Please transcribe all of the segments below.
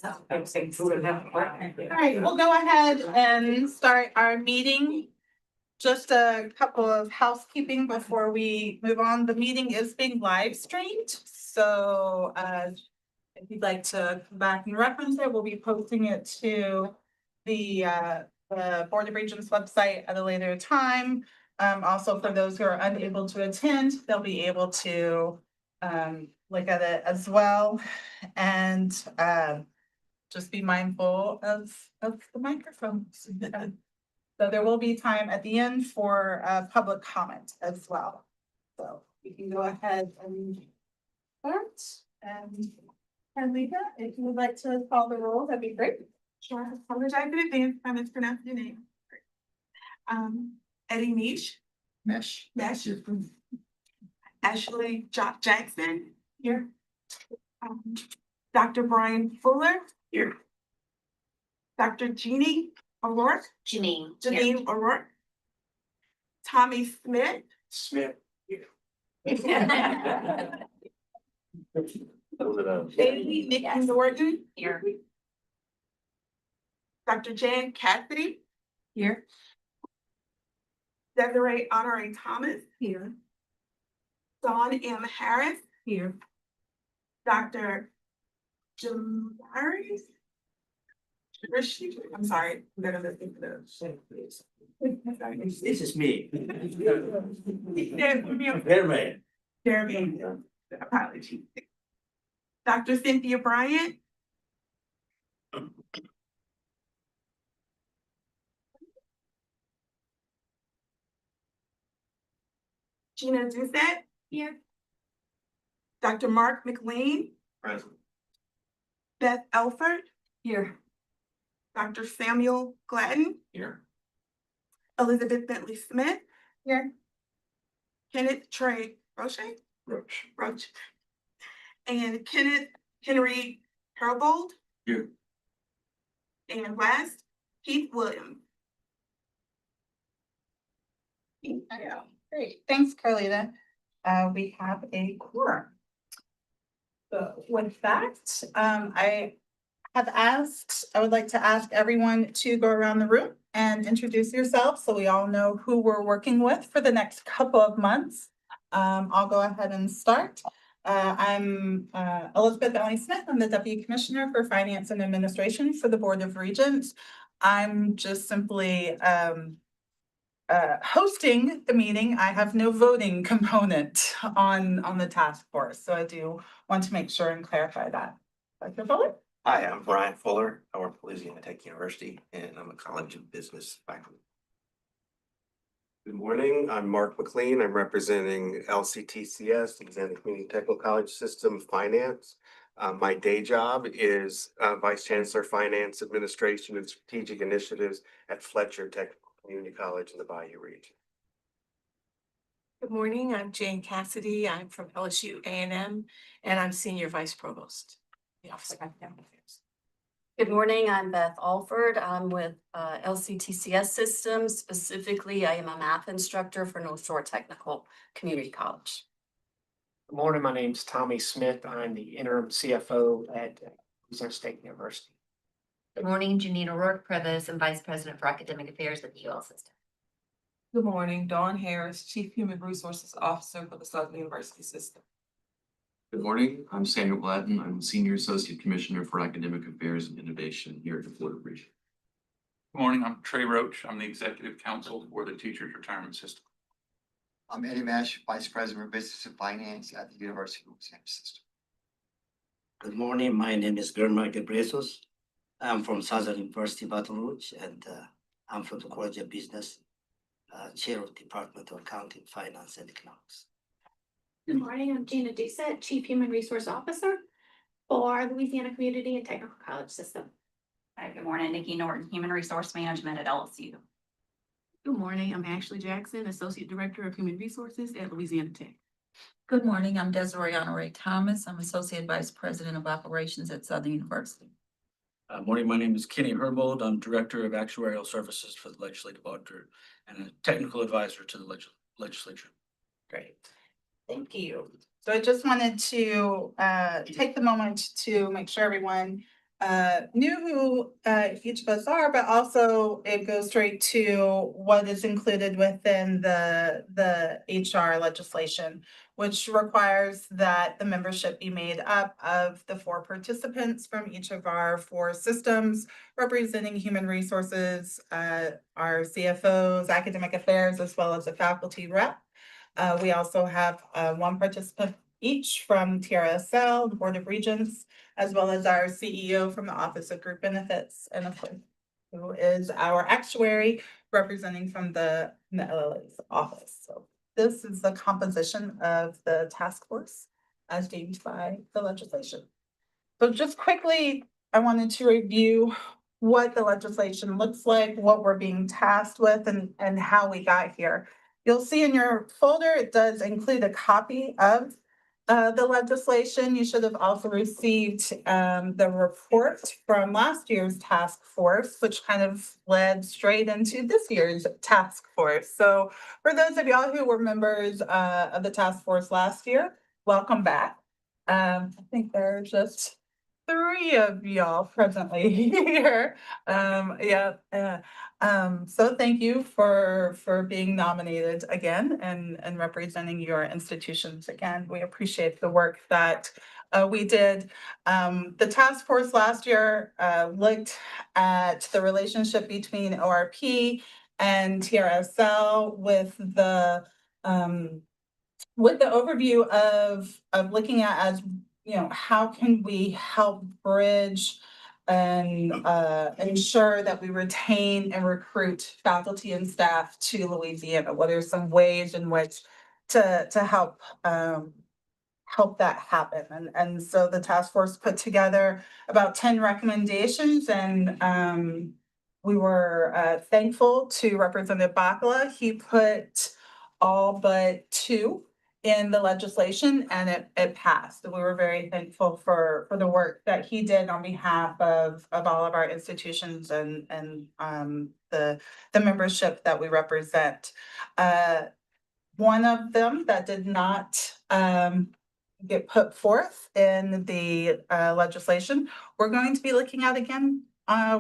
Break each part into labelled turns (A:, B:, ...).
A: All right, we'll go ahead and start our meeting. Just a couple of housekeeping before we move on. The meeting is being live streamed, so if you'd like to come back and reference it, we'll be posting it to the Board of Regents website at a later time. Also, for those who are unable to attend, they'll be able to look at it as well. And just be mindful of the microphones. So there will be time at the end for public comment as well. So we can go ahead and start. And Carlita, if you would like to call the roll, that'd be great.
B: Sure. I apologize in advance if I mispronounced your name. Eddie Mesh. Ashley Jackson. Here. Dr. Brian Fuller. Here. Dr. Jeannie O'Rourke.
C: Janine
B: O'Rourke. Tommy Smith.
C: here.
B: Bailey Nikki Norton.
C: Here.
B: Dr. Jan Cassidy.
C: Here.
B: Desiree Honore Thomas.
C: Here.
B: Dawn M. Harris.
C: Here.
B: Dr. Jamari. I'm sorry, I'm gonna listen to those.
D: This is me.
B: Fairman. Apology. Dr. Cynthia Bryant. Gina Doucette. Here. Dr. Mark McLean.
D: Present.
B: Beth Elford.
C: Here.
B: Dr. Samuel Gladden.
D: Here.
B: Elizabeth Bentley Smith.
A: Here.
B: Kenneth Trey Roche. And Kenneth Henry Herbold.
D: Here.
B: And last, Keith Williams.
A: Yeah, great. Thanks, Carlita. We have a quorum. So with that, I would like to ask everyone to go around the room and introduce yourselves so we all know who we're working with for the next couple of months. I'll go ahead and start. I'm Elizabeth Bentley Smith. I'm the Deputy Commissioner for Finance and Administration for the Board of Regents. I'm just simply hosting the meeting. I have no voting component on the task force, so I do want to make sure and clarify that. Dr. Fuller?
D: Hi, I'm Brian Fuller. I work at Louisiana Tech University and I'm a College of Business faculty.
E: Good morning, I'm Mark McLean. I'm representing LCTCS, Louisiana Community Technical College System Finance. My day job is Vice Chancellor Finance Administration and Strategic Initiatives at Fletcher Technical Community College in the Bayou region.
F: Good morning, I'm Jane Cassidy. I'm from LSU A&M and I'm Senior Vice Provost, the Office of Academic Affairs.
C: Good morning, I'm Beth Alford. I'm with LCTCS Systems. Specifically, I am a math instructor for North Shore Technical Community College.
G: Good morning, my name's Tommy Smith. I'm the interim CFO at Louisiana State University.
H: Good morning, Janine O'Rourke, Provost and Vice President for Academic Affairs at the UL System.
I: Good morning, Dawn Harris, Chief Human Resources Officer for the Southern University System.
J: Good morning, I'm Samuel Gladden. I'm Senior Associate Commissioner for Academic Affairs and Innovation here at the Florida region.
K: Good morning, I'm Trey Roach. I'm the Executive Counsel for the Teachers Retirement System.
L: I'm Eddie Mesh, Vice President for Business and Finance at the University of Louisiana System.
M: Good morning, my name is Germán Gebresos. I'm from Southern University, Baton Rouge, and I'm from the College of Business, Chair of Department of Accounting, Finance, and Economics.
N: Good morning, I'm Gina Doucette, Chief Human Resource Officer for Louisiana Community and Technical College System.
O: Hi, good morning, Nikki Norton, Human Resource Management at LSU.
P: Good morning, I'm Ashley Jackson, Associate Director of Human Resources at Louisiana Tech.
Q: Good morning, I'm Desiree Honore Thomas. I'm Associate Vice President of Operations at Southern University.
R: Morning, my name is Kenny Herbold. I'm Director of Actuarial Services for the Legislative Auditor and a Technical Advisor to the Legislature.
A: Great, thank you. So I just wanted to take the moment to make sure everyone knew who each of us are, but also it goes straight to what is included within the HR legislation, which requires that the membership be made up of the 4 participants from each of our 4 systems representing human resources, our CFOs, academic affairs, as well as a faculty rep. We also have 1 participant each from TRSL, the Board of Regents, as well as our CEO from the Office of Group Benefits, and of course, who is our actuary representing from the LLA's office. So this is the composition of the task force as deemed by the legislation. So just quickly, I wanted to review what the legislation looks like, what we're being tasked with, and how we got here. You'll see in your folder, it does include a copy of the legislation. You should have also received the report from last year's task force, which kind of led straight into this year's task force. So for those of y'all who were members of the task force last year, welcome back. I think there are just 3 of y'all presently here. So thank you for being nominated again and representing your institutions again. We appreciate the work that we did. The task force last year looked at the relationship between ORP and TRSL with the overview of looking at as, you know, how can we help bridge and ensure that we retain and recruit faculty and staff to Louisiana? What are some ways in which to help help that happen? And so the task force put together about 10 recommendations, and we were thankful to Representative Bakala. He put all but 2 in the legislation, and it passed. We were very thankful for the work that he did on behalf of all of our institutions and the membership that we represent. One of them that did not get put forth in the legislation, we're going to be looking at again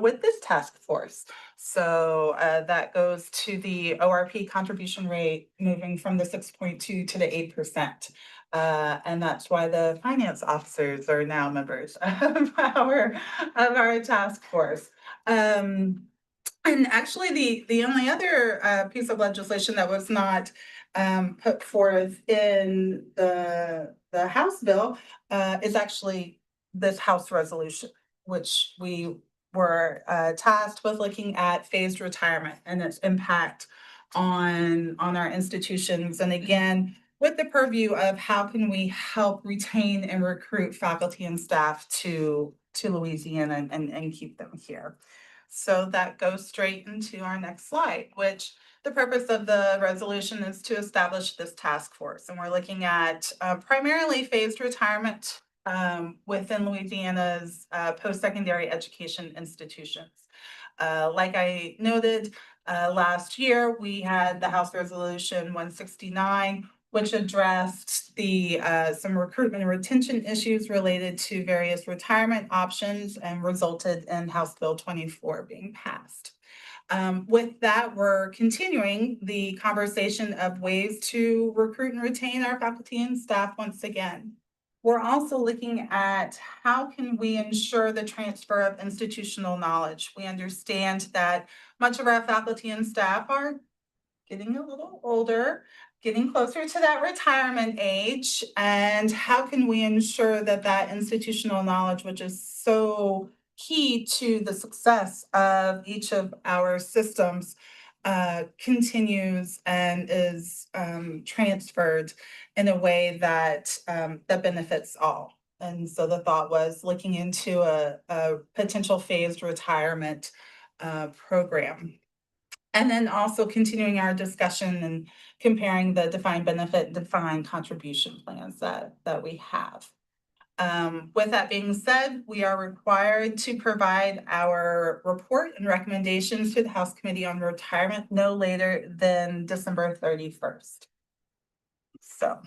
A: with this task force. So that goes to the ORP contribution rate moving from the 6.2 to the 8%. And that's why the finance officers are now members of our task force. And actually, the only other piece of legislation that was not put forth in the House bill is actually this House resolution, which we were tasked with looking at phased retirement and its impact on our institutions. And again, with the purview of how can we help retain and recruit faculty and staff to Louisiana and keep them here. So that goes straight into our next slide, which the purpose of the resolution is to establish this task force. And we're looking at primarily phased retirement within Louisiana's post-secondary education institutions. Like I noted, last year, we had the House Resolution 169, which addressed the some recruitment and retention issues related to various retirement options and resulted in House Bill 24 being passed. With that, we're continuing the conversation of ways to recruit and retain our faculty and staff once again. We're also looking at how can we ensure the transfer of institutional knowledge. We understand that much of our faculty and staff are getting a little older, getting closer to that retirement age, and how can we ensure that that institutional knowledge, which is so key to the success of each of our systems, continues and is transferred in a way that that benefits all. And so the thought was looking into a potential phased retirement program. And then also continuing our discussion and comparing the defined benefit and defined contribution plans that we have. With that being said, we are required to provide our report and recommendations to the House Committee on Retirement no later than December 31st. So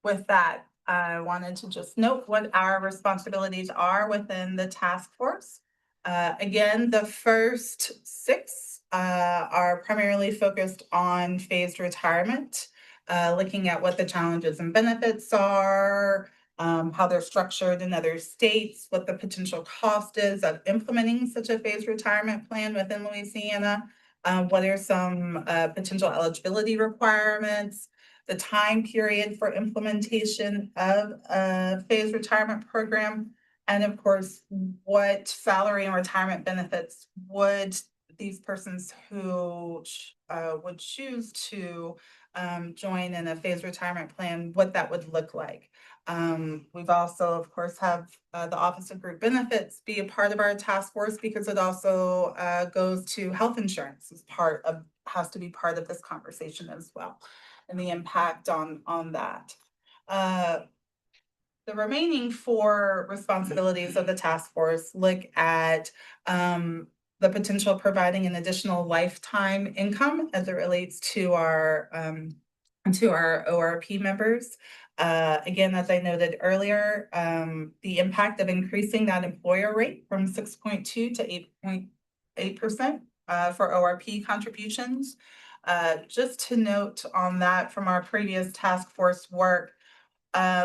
A: with that, I wanted to just note what our responsibilities are within the task force. Again, the first six are primarily focused on phased retirement, looking at what the challenges and benefits are, how they're structured in other states, what the potential cost is of implementing such a phased retirement plan within Louisiana, what are some potential eligibility requirements, the time period for implementation of a phased retirement program, and of course, what salary and retirement benefits would these persons who would choose to join in a phased retirement plan, what that would look like. We've also, of course, have the Office of Group Benefits be a part of our task force because it also goes to health insurance as has to be part of this conversation as well, and the impact on that. The remaining four responsibilities of the task force look at the potential of providing an additional lifetime income as it relates to our ORP members. Again, as I noted earlier, the impact of increasing that employer rate from 6.2 to 8.8% for ORP contributions. Just to note on that from our previous task force work,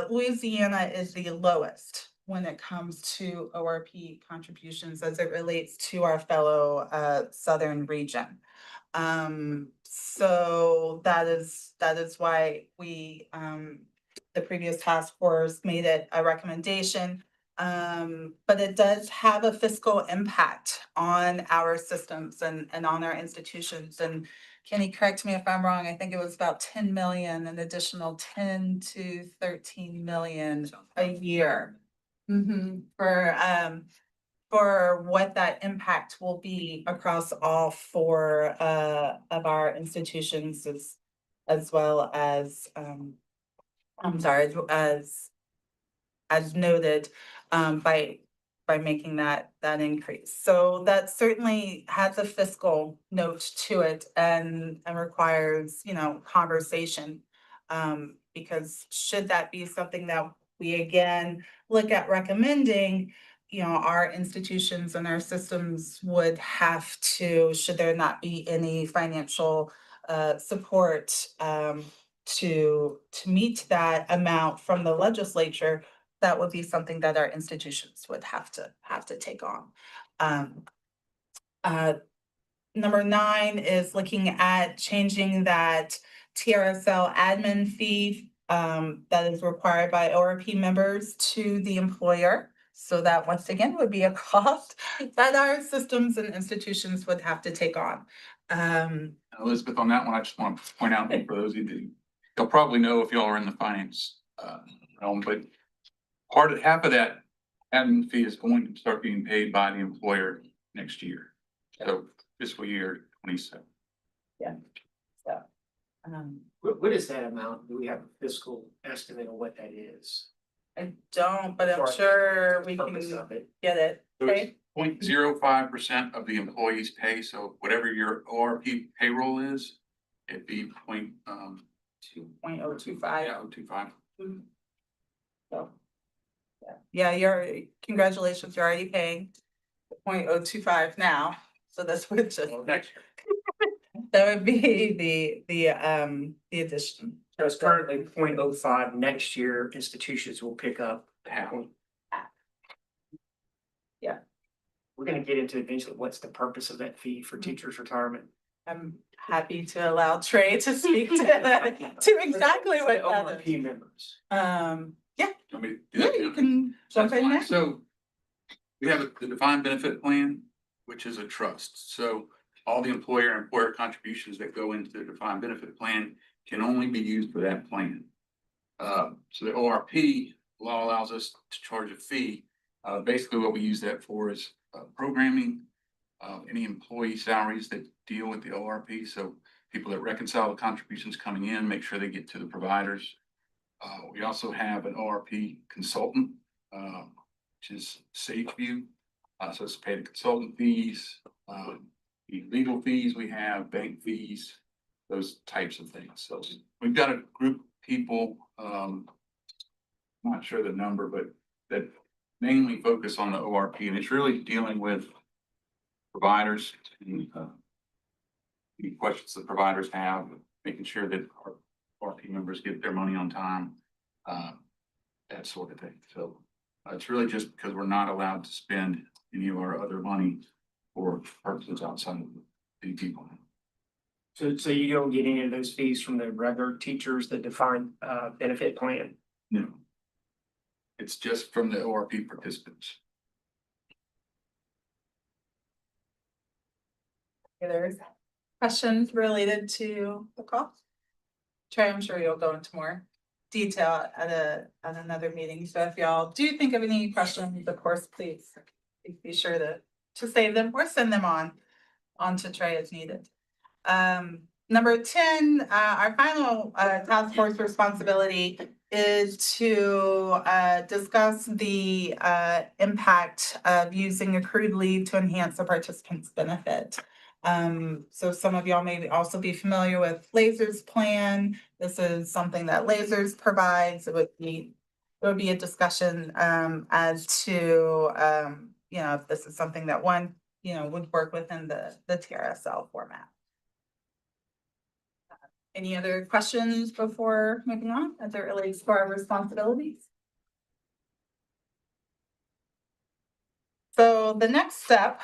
A: Louisiana is the lowest when it comes to ORP contributions as it relates to our fellow Southern region. So that is why we, the previous task force made it a recommendation. But it does have a fiscal impact on our systems and on our institutions. And Kenny, correct me if I'm wrong, I think it was about 10 million, an additional 10 to 13 million a year. For what that impact will be across all four of our institutions as well as I'm sorry, as noted by making that increase. So that certainly has a fiscal note to it and requires, conversation. Because should that be something that we again look at recommending, our institutions and our systems would have to, should there not be any financial support to meet that amount from the legislature, that would be something that our institutions would have to take on. Number 9 is looking at changing that TRSL admin fee that is required by ORP members to the employer. So that once again would be a cost that our systems and institutions would have to take on.
K: Elizabeth, on that one, I just want to point out for those of you that you'll probably know if y'all are in the finance realm, but half of that admin fee is going to start being paid by the employer next year. So fiscal year 27.
A: Yeah. So,
G: What is that amount? Do we have a fiscal estimate of what that is?
A: I don't, but I'm sure we can get it.
K: So it's 0.05% of the employee's pay. So whatever your ORP payroll is, it'd be
A: 2.025.
K: Yeah, 0.25.
A: So, yeah, congratulations, you're already paying 0.025 now. So that's what just
G: next year.
A: that would be the addition.
G: So it's currently 0.05. Next year, institutions will pick up half.
A: Yeah.
G: We're gonna get into eventually what's the purpose of that fee for teachers' retirement.
A: I'm happy to allow Trey to speak to that, to exactly what that is.
G: ORP members.
A: Yeah,
K: Want me to do
A: yeah,
K: that
A: you
K: now?
A: can jump
K: That's
A: in
K: fine.
A: there.
K: So we have the defined benefit plan, which is a trust. So all the employer contributions that go into the defined benefit plan can only be used for that plan. So the ORP law allows us to charge a fee. Basically what we use that for is programming, any employee salaries that deal with the ORP. So people that reconcile the contributions coming in, make sure they get to the providers. We also have an ORP consultant, which is SageView. So it's paid the consultant fees, the legal fees, we have bank fees, those types of things. So we've got a group of people I'm not sure the number, but that mainly focus on the ORP, and it's really dealing with providers and any questions that providers have, making sure that our ORP members get their money on time, that sort of thing. So it's really just because we're not allowed to spend any of our other money for purposes outside of the people.
G: So you don't get any of those fees from the regular teachers, the defined benefit plan?
K: No. It's just from the ORP participants.
A: There's questions related to the cost? Trey, I'm sure you'll go into more detail at another meeting. So if y'all do think of any questions, of course, please be sure to save them or send them on to Trey as needed. Number 10, our final task force responsibility is to discuss the impact of using accrued leave to enhance the participant's benefit. So some of y'all may also be familiar with Lasers plan. This is something that Lasers provides. It would be a discussion as to if this is something that one would work within the TRSL format. Any other questions before moving on as it relates to our responsibilities? So the next step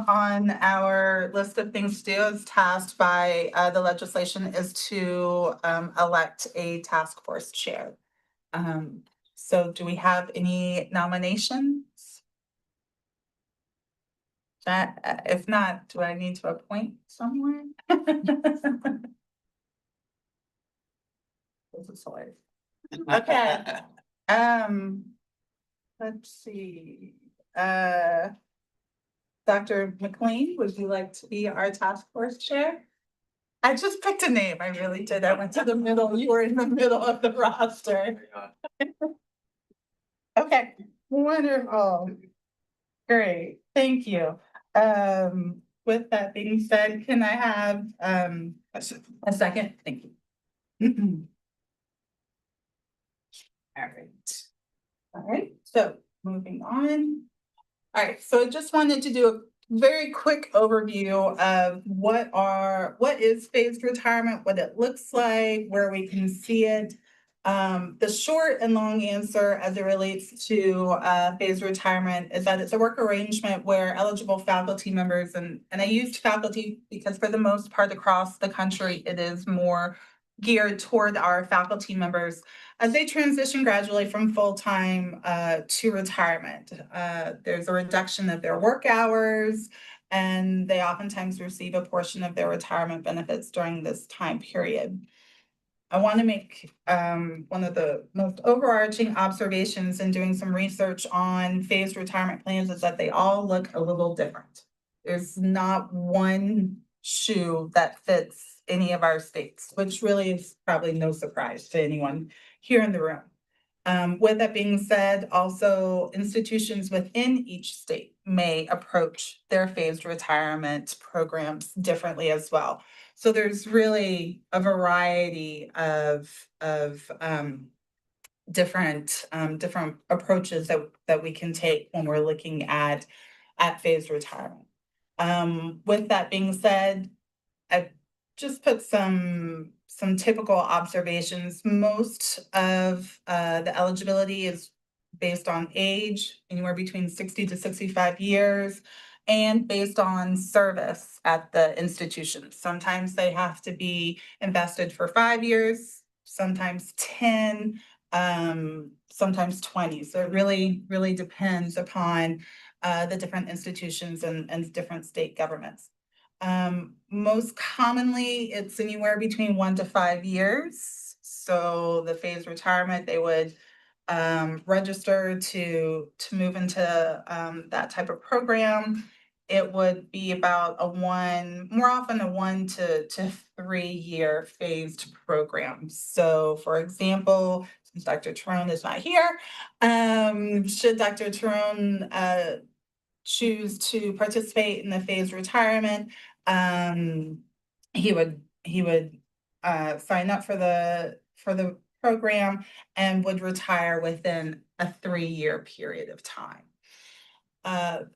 A: on our list of things to do as tasked by the legislation is to elect a task force chair. So do we have any nominations? If not, do I need to appoint someone? This is hilarious. Okay. Let's see. Dr. McLean, would you like to be our task force chair? I just picked a name. I really did. I went to the middle. You were in the middle of the roster. Okay, wonderful. Great, thank you. With that being said, can I have a second? Thank you. All right, so moving on. All right, so I just wanted to do a very quick overview of what is phased retirement, what it looks like, where we can see it. The short and long answer as it relates to phased retirement is that it's a work arrangement where eligible faculty members, and I used faculty because for the most part across the country, it is more geared toward our faculty members as they transition gradually from full-time to retirement. There's a reduction of their work hours, and they oftentimes receive a portion of their retirement benefits during this time period. I want to make one of the most overarching observations in doing some research on phased retirement plans is that they all look a little different. There's not one shoe that fits any of our states, which really is probably no surprise to anyone here in the room. With that being said, also institutions within each state may approach their phased retirement programs differently as well. So there's really a variety of different approaches that we can take when we're looking at phased retirement. With that being said, I've just put some typical observations. Most of the eligibility is based on age, anywhere between 60 to 65 years, and based on service at the institution. Sometimes they have to be invested for 5 years, sometimes 10, sometimes 20. So it really depends upon the different institutions and different state governments. Most commonly, it's anywhere between 1 to 5 years. So the phased retirement, they would register to move into that type of program. It would be about more often a 1 to 3 year phased program. So for example, since Dr. Tyrone is not here, should Dr. Tyrone choose to participate in the phased retirement, he would sign up for the program and would retire within a 3-year period of time.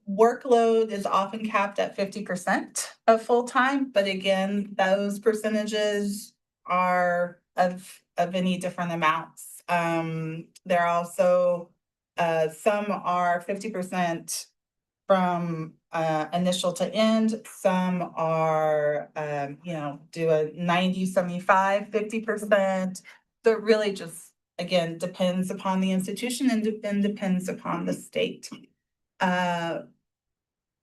A: Workload is often capped at 50% of full-time, but again, those percentages are of any different amounts. There are also, some are 50% from initial to end, some are, do a 90, 75, 50%. So it really just, again, depends upon the institution and depends upon the state.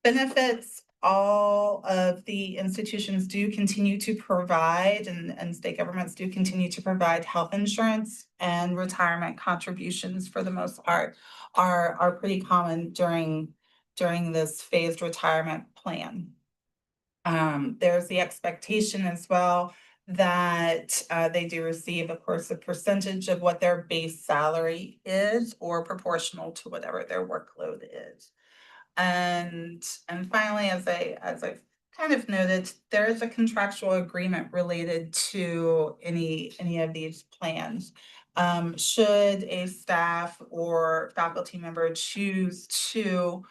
A: Benefits, all of the institutions do continue to provide, and state governments do continue to provide health insurance, and retirement contributions for the most part are pretty common during this phased retirement plan. There's the expectation as well that they do receive, of course, a percentage of what their base salary is, or proportional to whatever their workload is. And finally, as I kind of noted, there is a contractual agreement related to any of these plans. Should a staff or faculty member choose to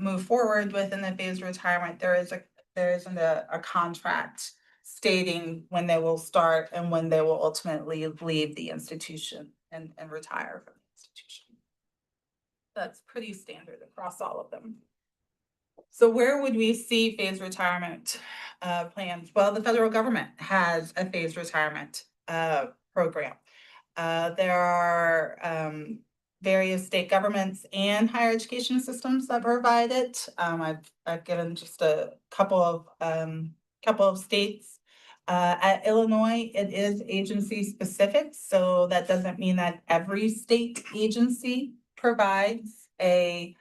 A: move forward within the phased retirement, there isn't a contract stating when they will start and when they will ultimately leave the institution and retire from the institution. That's pretty standard across all of them. So where would we see phased retirement plans? Well, the federal government has a phased retirement program. There are various state governments and higher education systems that provide it. I've given just a couple of states. At Illinois, it is agency specific, so that doesn't mean that every state agency provides a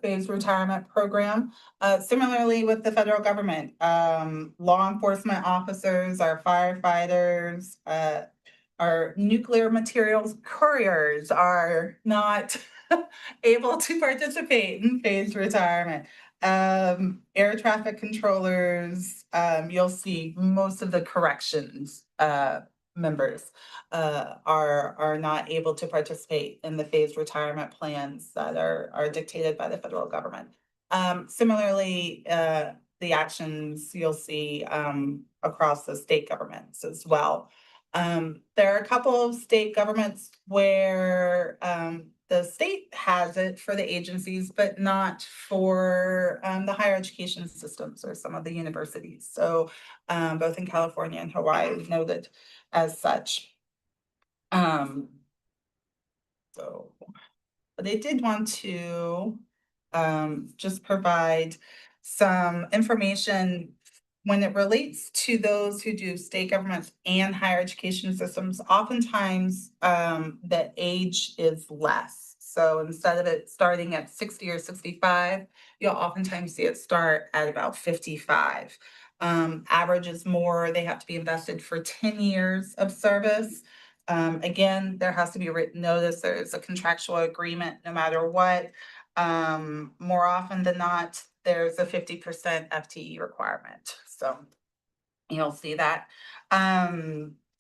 A: phased retirement program. Similarly with the federal government, law enforcement officers, our firefighters, our nuclear materials couriers are not able to participate in phased retirement. Air traffic controllers, you'll see most of the corrections members are not able to participate in the phased retirement plans that are dictated by the federal government. Similarly, the actions you'll see across the state governments as well. There are a couple of state governments where the state has it for the agencies, but not for the higher education systems or some of the universities. So both in California and Hawaii noted as such. So, but they did want to just provide some information when it relates to those who do state governments and higher education systems. Oftentimes, the age is less. So instead of it starting at 60 or 65, you'll oftentimes see it start at about 55. Average is more, they have to be invested for 10 years of service. Again, there has to be a written notice, there's a contractual agreement no matter what. More often than not, there's a 50% FTE requirement. So you'll see that.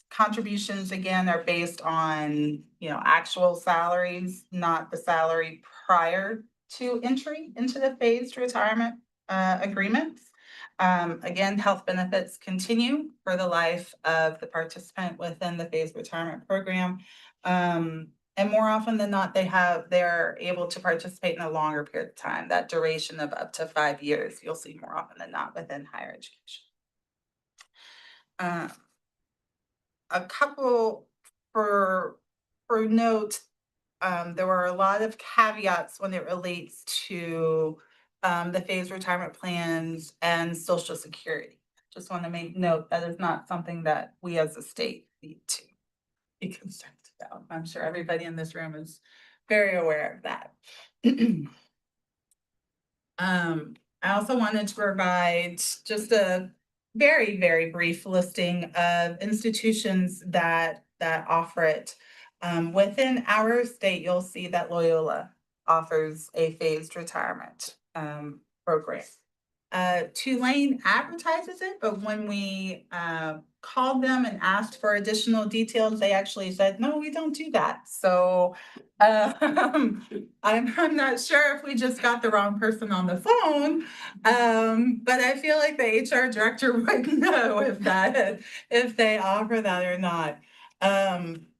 A: Contributions again are based on, actual salaries, not the salary prior to entry into the phased retirement agreements. Again, health benefits continue for the life of the participant within the phased retirement program. And more often than not, they're able to participate in a longer period of time, that duration of up to 5 years, you'll see more often than not within higher education. A couple for note, there were a lot of caveats when it relates to the phased retirement plans and Social Security. Just want to make note that is not something that we as a state need to be concerned about. I'm sure everybody in this room is very aware of that. I also wanted to provide just a very, very brief listing of institutions that offer it. Within our state, you'll see that Loyola offers a phased retirement program. Tulane advertises it, but when we called them and asked for additional details, they actually said, no, we don't do that. So I'm not sure if we just got the wrong person on the phone. But I feel like the HR director would know if they offer that or not.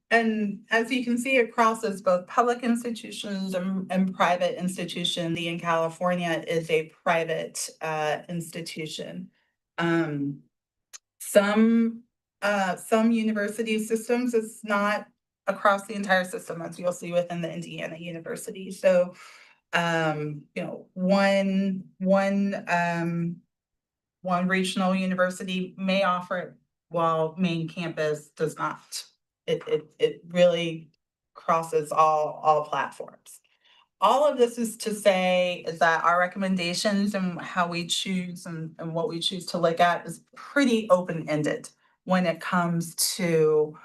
A: And as you can see, it crosses both public institutions and private institutions. In California is a private institution. Some university systems, it's not across the entire system, as you'll see within the Indiana University. So, one regional university may offer it while main campus does not. It really crosses all platforms. All of this is to say is that our recommendations and how we choose and what we choose to look at is pretty open-ended when it comes to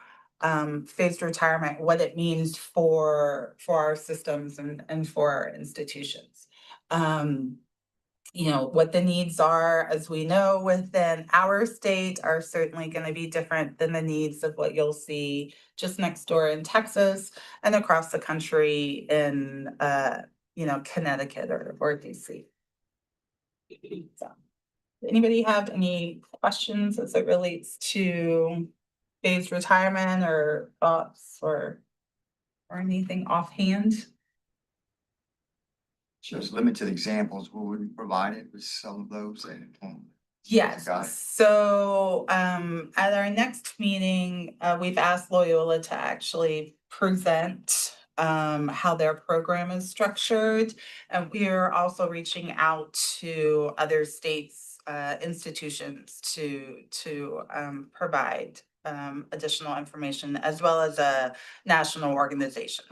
A: phased retirement, what it means for our systems and for our institutions. What the needs are, as we know, within our state are certainly going to be different than the needs of what you'll see just next door in Texas and across the country in, Connecticut or DC. So, anybody have any questions as it relates to phased retirement or thoughts or anything offhand?
L: Shows limited examples, we would provide it with some of those and.
A: Yes,
L: Got it.
A: so at our next meeting, we've asked Loyola to actually present how their program is structured. And we are also reaching out to other states, institutions to provide additional information, as well as a national organization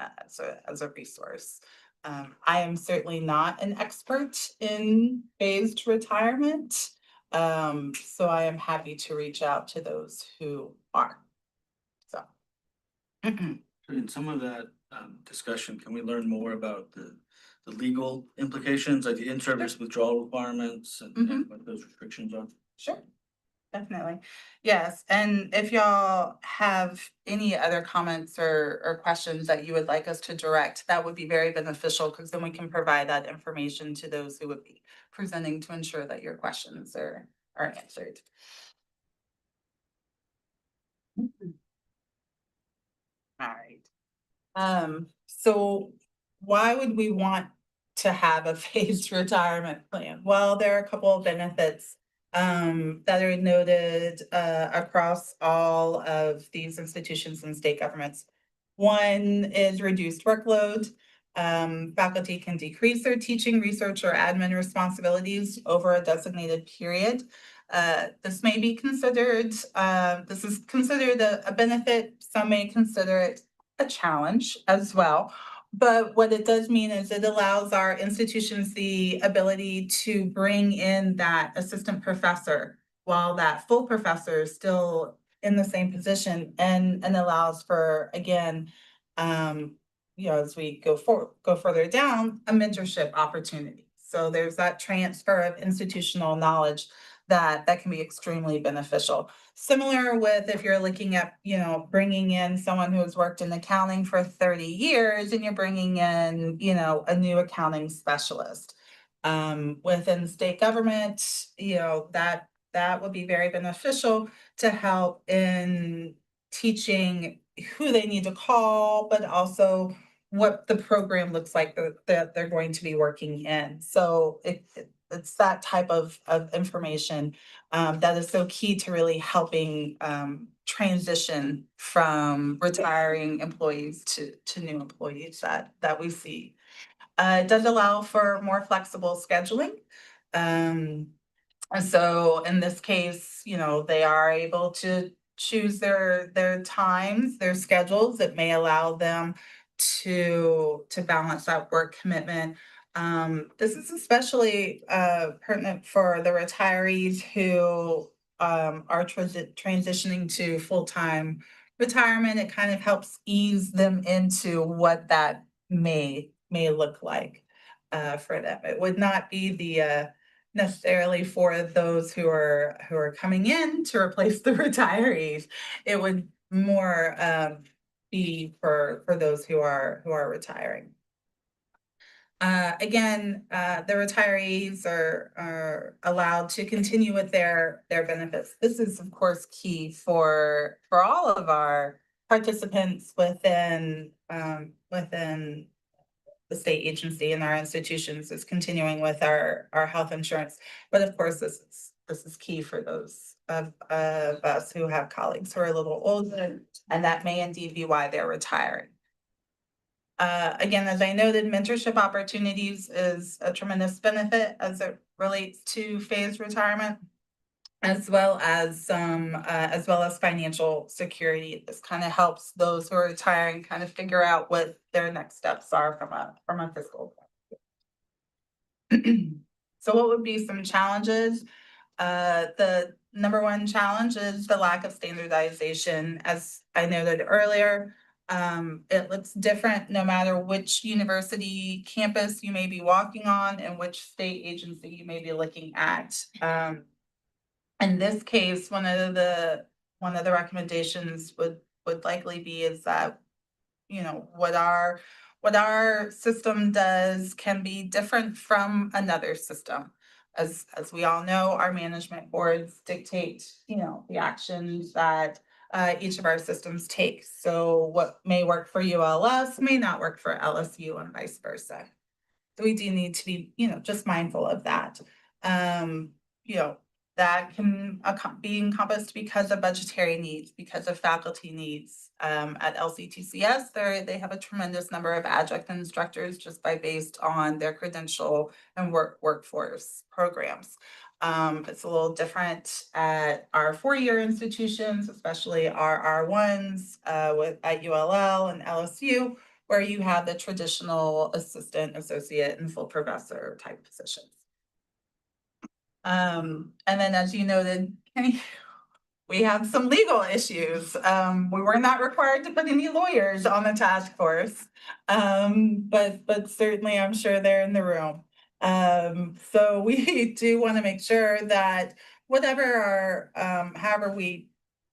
A: as a resource. I am certainly not an expert in phased retirement. So I am happy to reach out to those who are. So.
R: In some of that discussion, can we learn more about the legal implications, like the in-service withdrawal requirements and what those restrictions are?
A: Sure. Definitely. Yes, and if y'all have any other comments or questions that you would like us to direct, that would be very beneficial, because then we can provide that information to those who would be presenting to ensure that your questions are answered. All right. So why would we want to have a phased retirement plan? Well, there are a couple of benefits that are noted across all of these institutions and state governments. One is reduced workload. Faculty can decrease their teaching, research, or admin responsibilities over a designated period. This may be considered, this is considered a benefit. Some may consider it a challenge as well. But what it does mean is it allows our institutions the ability to bring in that assistant professor while that full professor is still in the same position, and allows for, again, as we go further down, a mentorship opportunity. So there's that transfer of institutional knowledge that can be extremely beneficial. Similar with if you're looking at, bringing in someone who has worked in accounting for 30 years and you're bringing in, a new accounting specialist. Within state government, that would be very beneficial to help in teaching who they need to call, but also what the program looks like that they're going to be working in. So it's that type of information that is so key to really helping transition from retiring employees to new employees that we see. It does allow for more flexible scheduling. And so in this case, they are able to choose their times, their schedules. It may allow them to balance that work commitment. This is especially pertinent for the retirees who are transitioning to full-time retirement. It kind of helps ease them into what that may look like for them. It would not be necessarily for those who are coming in to replace the retirees. It would more be for those who are retiring. Again, the retirees are allowed to continue with their benefits. This is, of course, key for all of our participants within the state agency and our institutions, is continuing with our health insurance. But of course, this is key for those of us who have colleagues who are a little older, and that may indeed be why they're retiring. Again, as I noted, mentorship opportunities is a tremendous benefit as it relates to phased retirement, as well as financial security. This kind of helps those who are retiring kind of figure out what their next steps are from a fiscal point of view. So what would be some challenges? The number one challenge is the lack of standardization. As I noted earlier, it looks different no matter which university campus you may be walking on and which state agency you may be looking at. In this case, one of the recommendations would likely be is that, you know, what our system does can be different from another system. As we all know, our management boards dictate, you know, the actions that each of our systems takes. So what may work for ULS may not work for LSU and vice versa. So we do need to be, you know, just mindful of that. You know, that can be encompassed because of budgetary needs, because of faculty needs. At LCTCS, they have a tremendous number of adjunct instructors just based on their credential and workforce programs. It's a little different at our four-year institutions, especially our R1s at ULL and LSU, where you have the traditional assistant, associate, and full professor type positions. And then, as you noted, Kenny, we have some legal issues. We were not required to put any lawyers on the task force, but certainly I'm sure they're in the room. So we do want to make sure that whatever however we,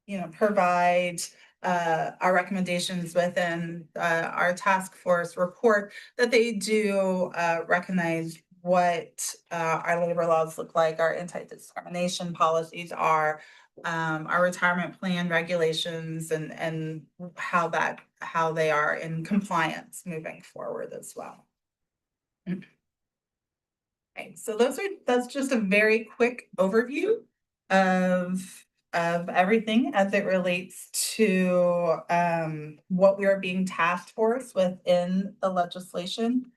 A: you know, provide our recommendations within our task force report, that they do recognize what our labor laws look like, our anti-discrimination policies are, our retirement plan regulations, and how they are in compliance moving forward as well. Okay, so that's just a very quick overview of everything as it relates to what we are being tasked force within the legislation.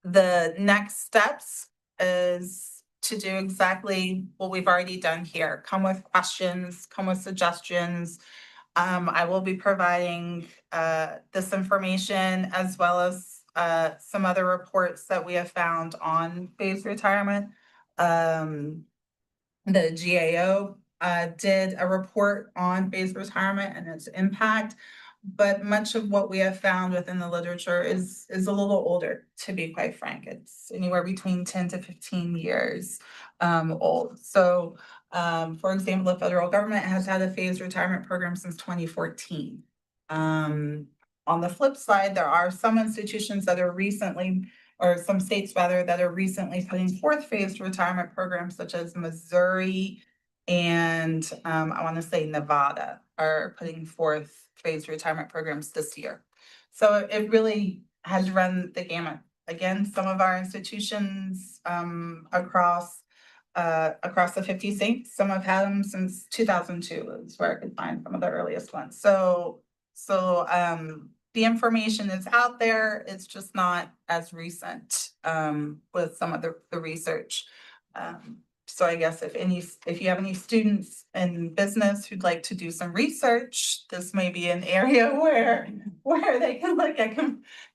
A: The next steps is to do exactly what we've already done here. Come with questions, come with suggestions. I will be providing this information as well as some other reports that we have found on phased retirement. The GAO did a report on phased retirement and its impact, but much of what we have found within the literature is a little older, to be quite frank. It's anywhere between 10 to 15 years old. So, for example, the federal government has had a phased retirement program since 2014. On the flip side, there are some institutions that are recently, or some states rather, that are recently putting forth phased retirement programs, such as Missouri and I want to say Nevada are putting forth phased retirement programs this year. So it really has run the gamut. Again, some of our institutions across the 50 states, some have had them since 2002 is where I could find some of the earliest ones. So the information is out there. It's just not as recent with some of the research. So I guess if you have any students in business who'd like to do some research, this may be an area where they can look at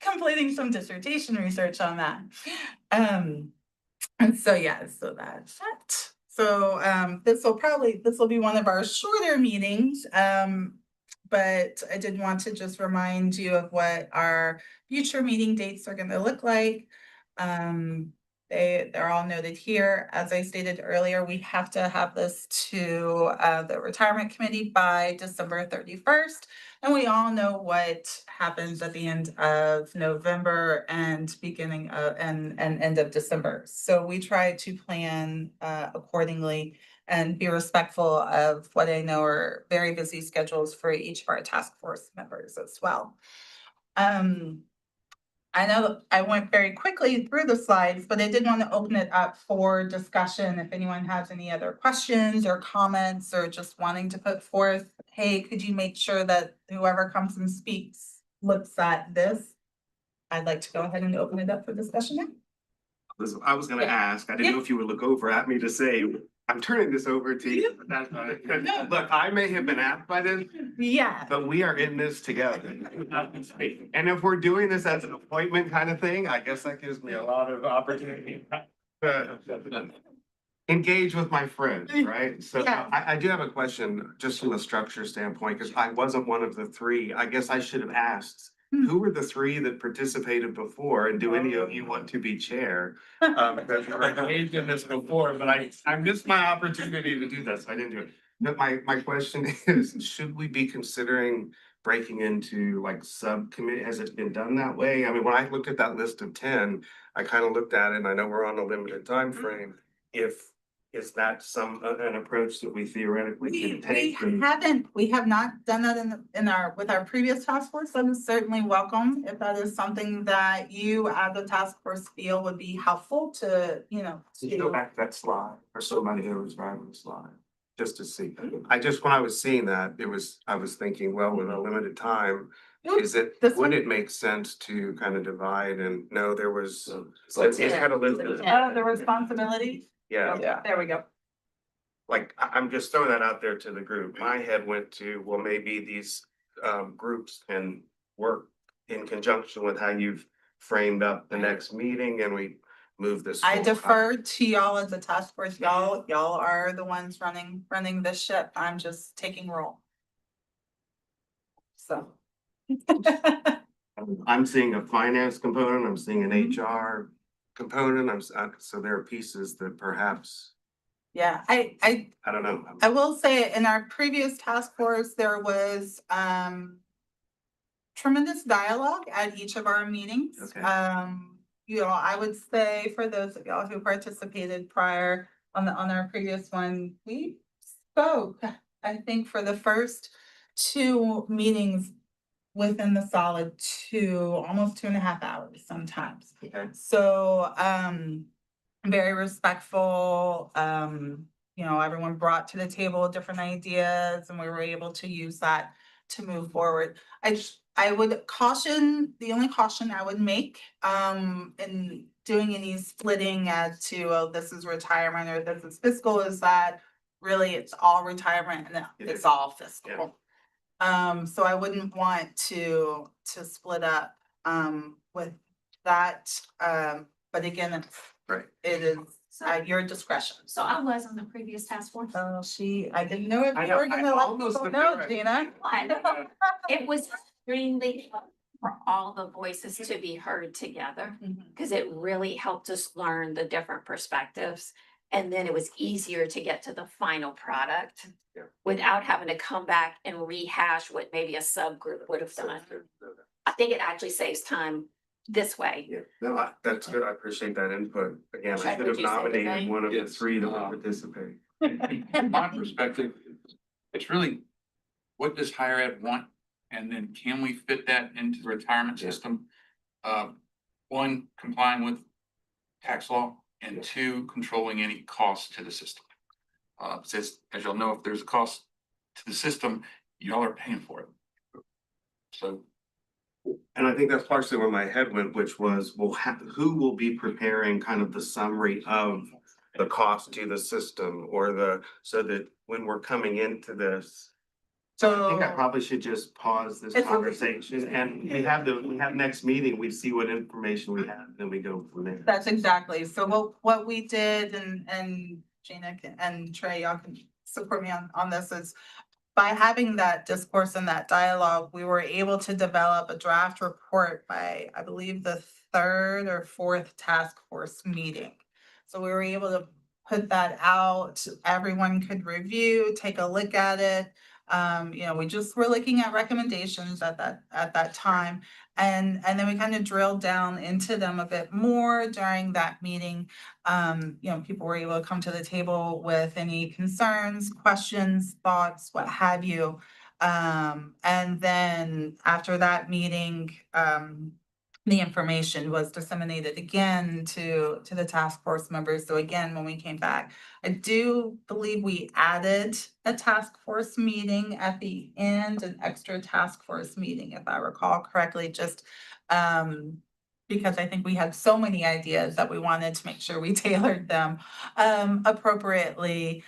A: completing some dissertation research on that. And so so that's that. So this will be one of our shorter meetings. But I did want to just remind you of what our future meeting dates are going to look like. They're all noted here. As I stated earlier, we have to have this to the retirement committee by December 31st. And we all know what happens at the end of November and beginning of and end of December. So we try to plan accordingly and be respectful of what I know are very busy schedules for each of our task force members as well. I know I went very quickly through the slides, but I did want to open it up for discussion. If anyone has any other questions or comments or just wanting to put forth, hey, could you make sure that whoever comes and speaks looks at this? I'd like to go ahead and open it up for discussion now.
E: I was gonna ask, I didn't know if you would look over at me to say, I'm turning this over to you. But that's fine. Look, I may have been asked by this,
A: Yeah.
E: but we are in this together. And if we're doing this as an appointment kind of thing, I guess that gives me a lot of opportunity to engage with my friends, right? So
A: Yeah.
E: I do have a question, just from a structure standpoint, because I wasn't one of the three. I guess I should have asked, who were the three that participated before, and do any of you want to be chair? Because we were engaged in this before, but I missed my opportunity to do this. I didn't do it. But my question is, should we be considering breaking into like subcommittee? Has it been done that way? I mean, when I looked at that list of 10, I kind of looked at it, and I know we're on a limited time frame. Is that an approach that we theoretically can take?
A: We have not done that with our previous task force. I'm certainly welcome if that is something that you as a task force feel would be helpful to,
E: Did you go back to that slide, or somebody who was driving the slide, just to see? When I was seeing that, I was thinking, well, with a limited time, would it make sense to kind of divide? And no, there was, it's kind of listed.
A: The responsibility.
E: Yeah.
A: There we go.
E: Like, I'm just throwing that out there to the group. My head went to, well, maybe these groups can work in conjunction with how you've framed up the next meeting, and we move this.
A: I
E: forward.
A: defer to y'all as a task force. Y'all are the ones running this ship. I'm just taking role. So.
E: I'm seeing a finance component, I'm seeing an HR component, so there are pieces that perhaps,
A: Yeah,
E: I don't know.
A: I will say in our previous task force, there was tremendous dialogue at each of our meetings.
E: Okay.
A: I would say for those of y'all who participated prior on our previous one, we spoke, I think, for the first 2 meetings within the solid almost 2.5 hours sometimes.
E: Okay.
A: So, very respectful, everyone brought to the table different ideas and we were able to use that to move forward. I would caution, the only caution I would make, in doing any splitting as to, oh, this is retirement or this is fiscal, is that really it's all retirement and it's all fiscal. So I wouldn't want to split up, with that, but again,
E: Right.
A: it is at your discretion.
N: So I was on the previous task force.
A: Oh, I didn't know if you were gonna let people know, Gina.
O: It was extremely fun for all the voices to be heard together, because it really helped us learn the different perspectives. And then it was easier to get to the final product without having to come back and rehash what maybe a subgroup would have done. I think it actually saves time this way.
E: Yeah, no, that's good. I appreciate that input. Again, I
O: Check
E: should
O: what
E: have
O: you said
E: nominated
O: today.
E: one of the 3 that would participate.
K: From my perspective, it's really, what does higher ed want? And then can we fit that into the retirement system? 1, complying with tax law, and 2, controlling any cost to the system. Since, as y'all know, if there's a cost to the system, y'all are paying for it. So.
E: And I think that's partially where my head went, which was, well, who will be preparing kind of the summary of the cost to the system, or so that when we're coming into this. So I think I probably should just pause this conversation, and we have next meeting, we see what information we have, then we go from there.
A: That's exactly. So what we did, and Gina and Trey, y'all can support me on this, is by having that discourse and that dialogue, we were able to develop a draft report by, I believe, the third or fourth task force meeting. So we were able to put that out, everyone could review, take a look at it. We just were looking at recommendations at that time. And then we kind of drilled down into them a bit more during that meeting. People were able to come to the table with any concerns, questions, thoughts, what have you. And then after that meeting, the information was disseminated again to the task force members. So again, when we came back, I do believe we added a task force meeting at the end, an extra task force meeting, if I recall correctly, just because I think we had so many ideas that we wanted to make sure we tailored them appropriately.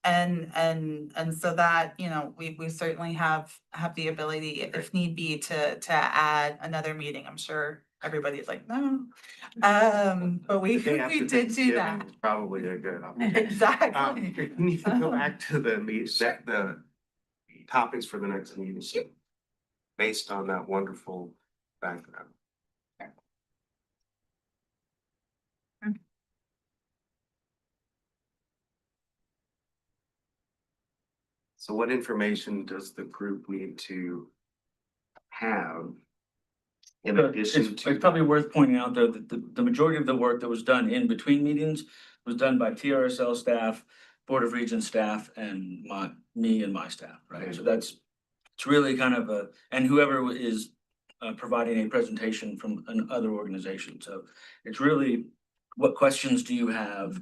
A: And so that, we certainly have the ability, if need be, to add another meeting. I'm sure everybody's like, no. But we
E: The day after
A: did do
E: Thanksgiving
A: that.
E: is probably a good option.
A: Exactly.
E: Can you go back to the the topics for the next meeting? Based on that wonderful background. So what information does the group need to have in addition to?
R: It's probably worth pointing out though that the majority of the work that was done in between meetings was done by TRSL staff, Board of Regents staff, and me and my staff, right? So it's really kind of and whoever is providing a presentation from another organization. So it's really, what questions do you have?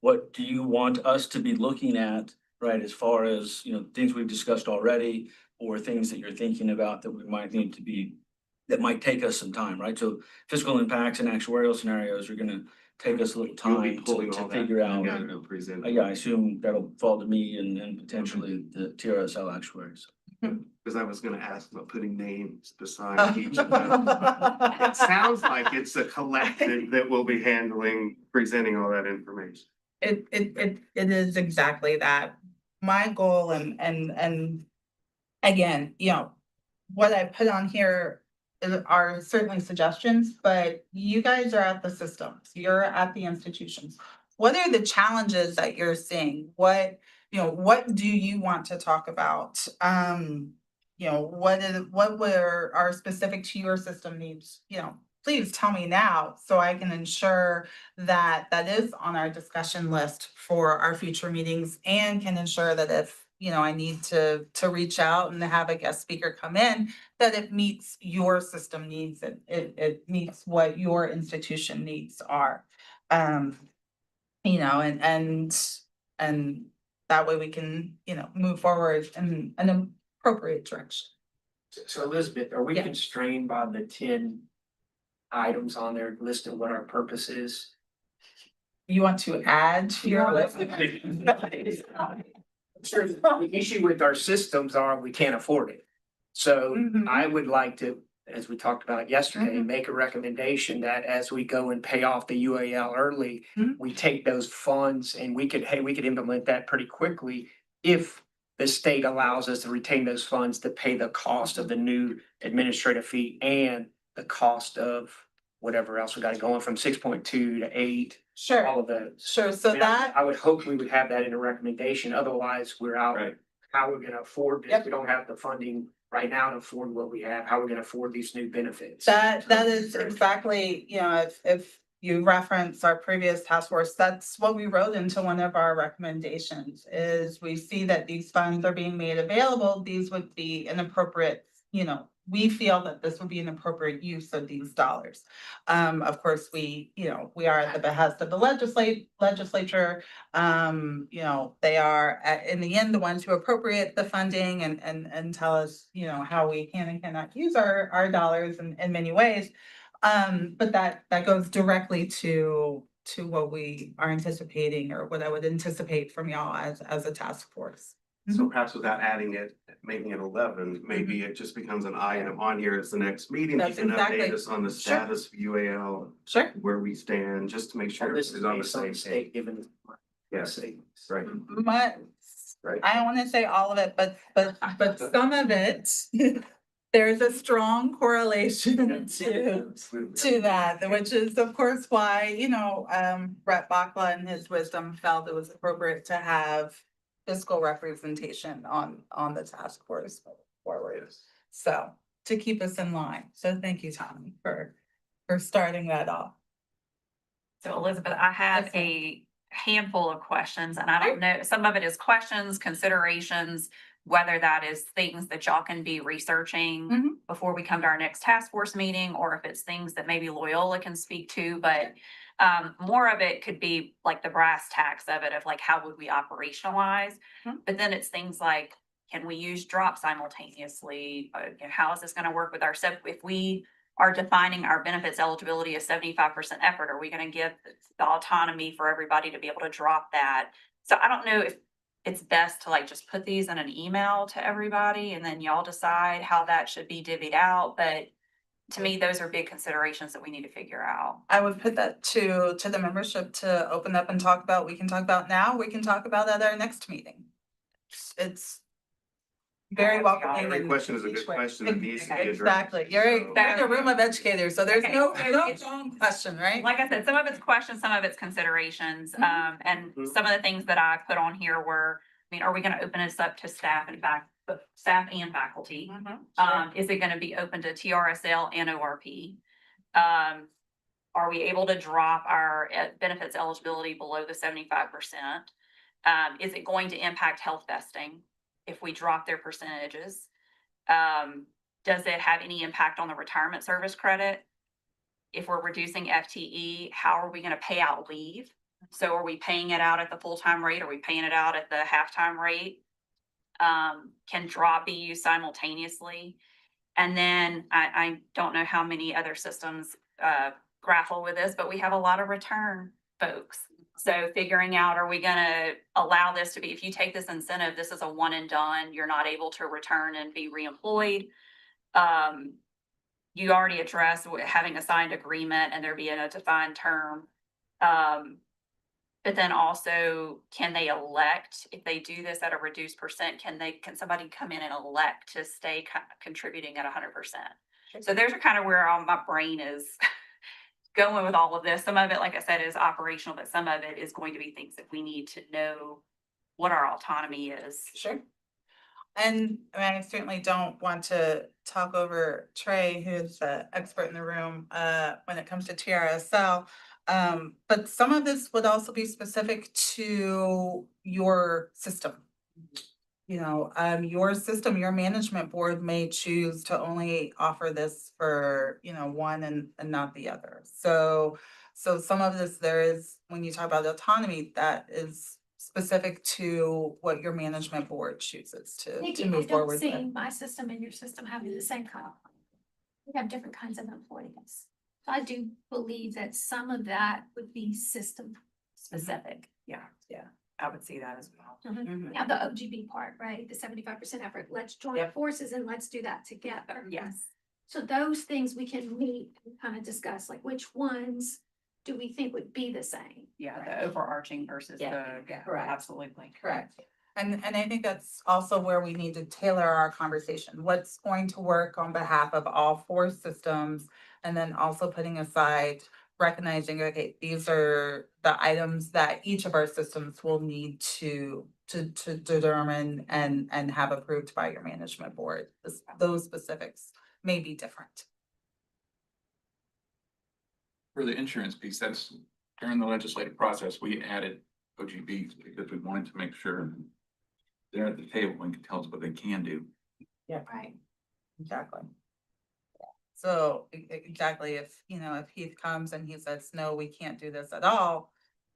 R: What do you want us to be looking at, right? As far as, things we've discussed already, or things that you're thinking about that we might need to be, that might take us some time, right? So fiscal impacts and actuarial scenarios are gonna take us a little
E: You'll be
R: time
E: pulling
R: to
E: all that
R: figure out.
E: together and present.
R: Yeah, I assume that'll fall to me and potentially the TRSL actuaries.
E: Because I was gonna ask about putting names beside each of them. It sounds like it's a collective that will be presenting all that information.
A: It is exactly that. My goal and again, what I put on here are certainly suggestions, but you guys are at the systems, you're at the institutions. What are the challenges that you're seeing? What do you want to talk about? What are specific to your system needs? Please tell me now so I can ensure that that is on our discussion list for our future meetings, and can ensure that if I need to reach out and have a guest speaker come in, that it meets your system needs, and it meets what your institution needs are. And that way we can, move forward in an appropriate direction.
G: So Elizabeth, are we
A: Yeah.
G: constrained by the 10 items on there listed what our purpose is?
A: You want to add to your list?
G: Sure, the issue with our systems are we can't afford it. So I would like to, as we talked about yesterday, make a recommendation that as we go and pay off the UAL early, we take those funds and we could implement that pretty quickly if the state allows us to retain those funds to pay the cost of the new administrative fee and the cost of whatever else we got going from 6.2 to 8.
A: Sure.
G: All of those.
A: Sure, so that.
G: I would hope we would have that in a recommendation, otherwise we're out.
E: Right.
G: How we're gonna afford this, we don't have the funding right now to afford what we have, how we're gonna afford these new benefits.
A: That is exactly, if you reference our previous task force, that's what we wrote into one of our recommendations, is we see that these funds are being made available, these would be an appropriate, we feel that this would be an appropriate use of these dollars. Of course, we are at the behest of the legislature. They are in the end, the ones who appropriate the funding and tell us, how we can and cannot use our dollars in many ways. But that goes directly to what we are anticipating, or what I would anticipate from y'all as a task force.
E: So perhaps without adding it, making it 11, maybe it just becomes an item on here as the next meeting. You
A: That's
E: can
A: exactly.
E: update us on the
A: Sure.
E: status of UAL.
A: Sure.
E: Where we stand, just to make sure
G: This is
E: it's on the
G: based on
E: same
G: the state
E: page.
G: given.
E: Yes, right.
A: Right. I don't want to say all of it, but some of it there's a strong correlation to that, which is of course why, Brett Bakla in his wisdom felt it was appropriate to have fiscal representation on the task force forward. So to keep us in line. So thank you, Tommy, for starting that off.
S: So Elizabeth, I have a handful of questions and I don't know, some of it is questions, considerations, whether that is things that y'all can be researching before we come to our next task force meeting, or if it's things that maybe Loyola can speak to, but more of it could be like the brass tacks of it, of like, how would we operationalize? But then it's things like, can we use drop simultaneously? How is this gonna work with our, if we are defining our benefits eligibility as 75% effort, are we gonna give the autonomy for everybody to be able to drop that? So I don't know if it's best to like just put these in an email to everybody and then y'all decide how that should be divvied out, but to me, those are big considerations that we need to figure out.
A: I would put that to the membership to open up and talk about. We can talk about now, we can talk about at our next meeting. It's very welcoming.
E: Every
A: in
E: question is a
A: each
E: good
A: way.
E: question that needs to be addressed.
A: Exactly, you're in a room of educators, so there's
S: Okay,
A: no
S: so it's-
A: wrong question, right?
S: Like I said, some of it's questions, some of it's considerations, and some of the things that I put on here were, I mean, are we gonna open this up to staff and faculty? Is it gonna be open to TRSL and ORP? Are we able to drop our benefits eligibility below the 75%? Is it going to impact health vesting if we drop their percentages? Does it have any impact on the retirement service credit? If we're reducing FTE, how are we gonna pay out leave? So are we paying it out at the full-time rate? Are we paying it out at the half-time rate? Can drop be used simultaneously? And then I don't know how many other systems grapple with this, but we have a lot of return folks. So figuring out, are we gonna allow this to be, if you take this incentive, this is a one and done, you're not able to return and be reemployed. You already addressed having a signed agreement and there being a defined term. But then also, can they elect, if they do this at a reduced percent, can somebody come in and elect to stay contributing at 100%? So there's kind of where all my brain is going with all of this. Some of it, like I said, is operational, but some of it is going to be things that we need to know what our autonomy is.
A: Sure. And I certainly don't want to talk over Trey, who's the expert in the room, when it comes to TRSL. But some of this would also be specific to your system. Your system, your management board may choose to only offer this for, one and not the other. So some of this, there is, when you talk about autonomy, that is specific to what your management board chooses to
N: Nikki,
A: move
N: I don't
A: forward
N: see
A: with.
N: my system and your system having the same kind of. We have different kinds of employees. So I do believe that some of that would be system
S: Specific. Yeah. I would see that as well.
N: Now, the OGB part, right, the 75% effort, let's join forces and let's do that together.
S: Yes.
N: So those things we can meet and kind of discuss, like which ones do we think would be the same?
S: Yeah, the overarching versus
A: Correct.
S: absolutely.
A: Correct. And I think that's also where we need to tailor our conversation. What's going to work on behalf of all four systems? And then also putting aside, recognizing, okay, these are the items that each of our systems will need to determine and have approved by your management board. Those specifics may be different.
K: For the insurance piece, that's during the legislative process, we added OGBs because we wanted to make sure they're at the table and can tell us what they can do.
A: Yeah. Right. Exactly. So exactly, if Heath comes and he says, no, we can't do this at all.